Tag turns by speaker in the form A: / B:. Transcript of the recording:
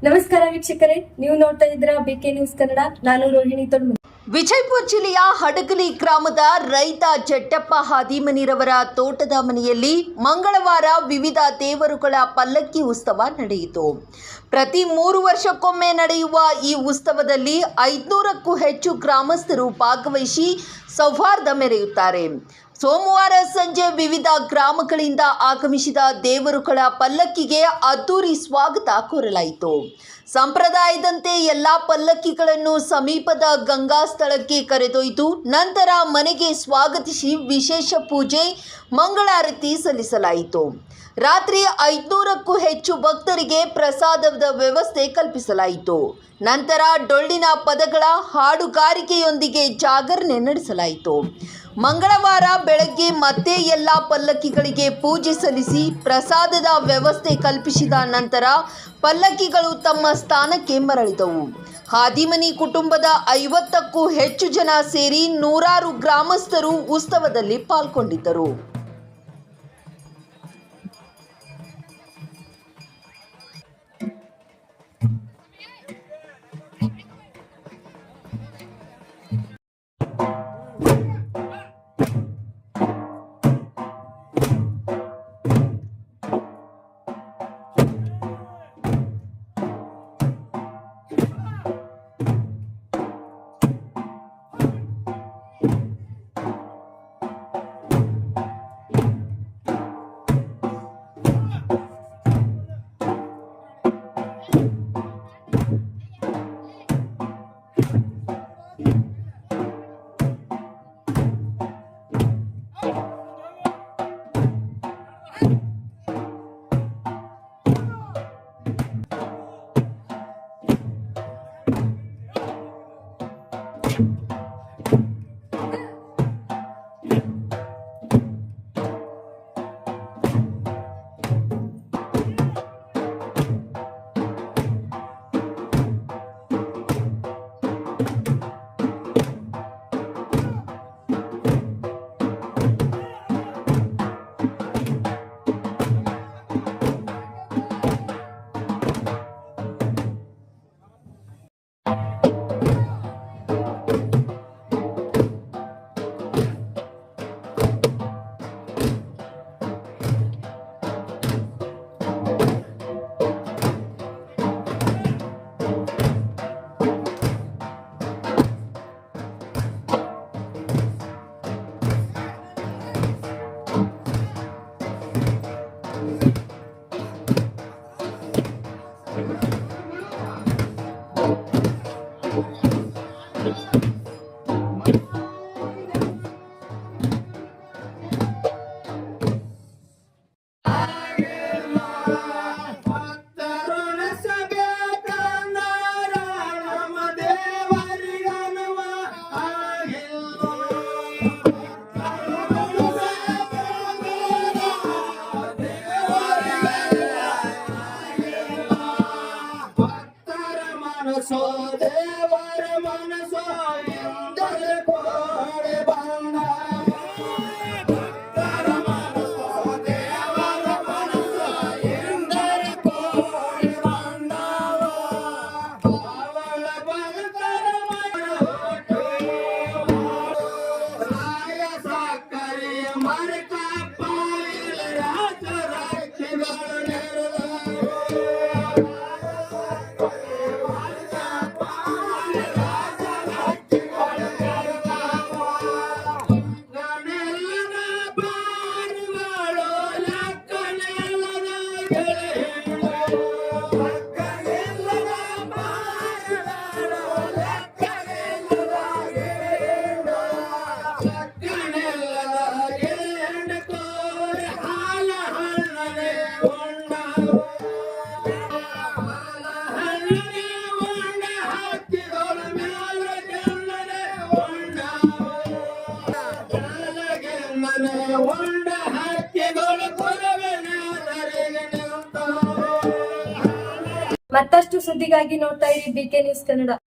A: ನಮಸ್ಕಾರ ವೀಕ್ಷಕರೇ, ನೀವು ನೋಡ್ತಾ ಇದ್ದೀರಾ ಬಿಕೆ ನ್ಯೂಸ್ ಕನ್ನಡ. ನಾನು ರೋಹಿಣಿ ತೊಡ್ಮನಿ.
B: ವಿಜಯಪುರ ಜಿಲ್ಲೆಯ ಹಡಗಲಿ ಗ್ರಾಮದ ರೈತ ಜಟ್ಟಪ್ಪ ಹಾದಿಮನಿರವರ ತೋಟದ ಮನೆಯಲ್ಲಿ ಮಂಗಳವಾರ ವಿವಿಧ ದೇವರುಗಳ ಪಲ್ಲಕ್ಕಿ ಉತ್ಸವ ನಡೆಯಿತು. ಪ್ರತಿ 3 ವರ್ಷಕ್ಕೊಮ್ಮೆ ನಡೆಯುವ ಈ ಉತ್ಸವದಲ್ಲಿ 500ಕ್ಕೂ ಹೆಚ್ಚು ಗ್ರಾಮಸ್ಥರು ಭಾಗವಹಿಸಿ ಸೌಹಾರ್ದ ಮೆರೆಯುತ್ತಾರೆ. ಸೋಮವಾರ ಸಂಜೆ ವಿವಿಧ ಗ್ರಾಮಗಳಿಂದ ಆಗಮಿಸಿದ ದೇವರುಗಳ ಪಲ್ಲಕ್ಕಿಗೆ ಅದ್ದೂರಿ ಸ್ವಾಗತ ಕೋರಲಾಯಿತು. ಸಂಪ್ರದಾಯದಂತೆ ಎಲ್ಲ ಪಲ್ಲಕ್ಕಿಗಳನ್ನು ಸಮೀಪದ ಗಂಗಾ ಸ್ಥಳಕ್ಕೆ ಕರೆದೊಯ್ದು ನಂತರ ಮನೆಗೆ ಸ್ವಾಗತಿಸಿ ವಿಶೇಷ ಪೂಜೆ ಮಂಗಳಾರತಿ ಸಲ್ಲಿಸಲಾಯಿತು. ರಾತ್ರಿ 500ಕ್ಕೂ ಹೆಚ್ಚು ಭಕ್ತರಿಗೆ ಪ್ರಸಾದದ ವ್ಯವಸ್ಥೆ ಕಲ್ಪಿಸಲಾಯಿತು. ನಂತರ ಡೊಳ್ಳಿನ ಪದಗಳ ಹಾಡುಗಾರಿಕೆಯೊಂದಿಗೆ ಜಾಗರಣೆ ನಡೆಸಲಾಯಿತು. ಮಂಗಳವಾರ ಬೆಳಗ್ಗೆ ಮತ್ತೆ ಎಲ್ಲ ಪಲ್ಲಕ್ಕಿಗಳಿಗೆ ಪೂಜೆ ಸಲ್ಲಿಸಿ ಪ್ರಸಾದದ ವ್ಯವಸ್ಥೆ ಕಲ್ಪಿಸಿದ ನಂತರ ಪಲ್ಲಕ್ಕಿಗಳು ತಮ್ಮ ಸ್ಥಾನಕ್ಕೆ ಮರಳಿದವು. ಹಾದಿಮನಿ ಕುಟುಂಬದ 50ಕ್ಕೂ ಹೆಚ್ಚು ಜನ ಸೇರಿ ನೂರಾರು ಗ್ರಾಮಸ್ಥರು ಉತ್ಸವದಲ್ಲಿ ಪಾಲ್ಗೊಂಡಿದ್ದರು.
C: ಮನಸೋ ದೇವರ ಮನಸೋ ಎಂದರೆ ಕೋಡೆ ಬಂದ ಭಕ್ತರ ಮನಸೋ ದೇವರ ಮನಸೋ ಎಂದರೆ ಕೋಡೆ ಬಂದವ ಅವಳ ಭಕ್ತರ ಮನೋಟು ರಾಯ ಸಾಕರೆ ಮರಕಪ್ಪ ರಾಜ ರಾಜ್ಯಗಳು ನೆರಳು
A: ಮತ್ತಷ್ಟು ಸುದ್ದಿಗಾಗಿ ನೋಡ್ತಾ ಇರಿ ಬಿಕೆ ನ್ಯೂಸ್ ಕನ್ನಡ.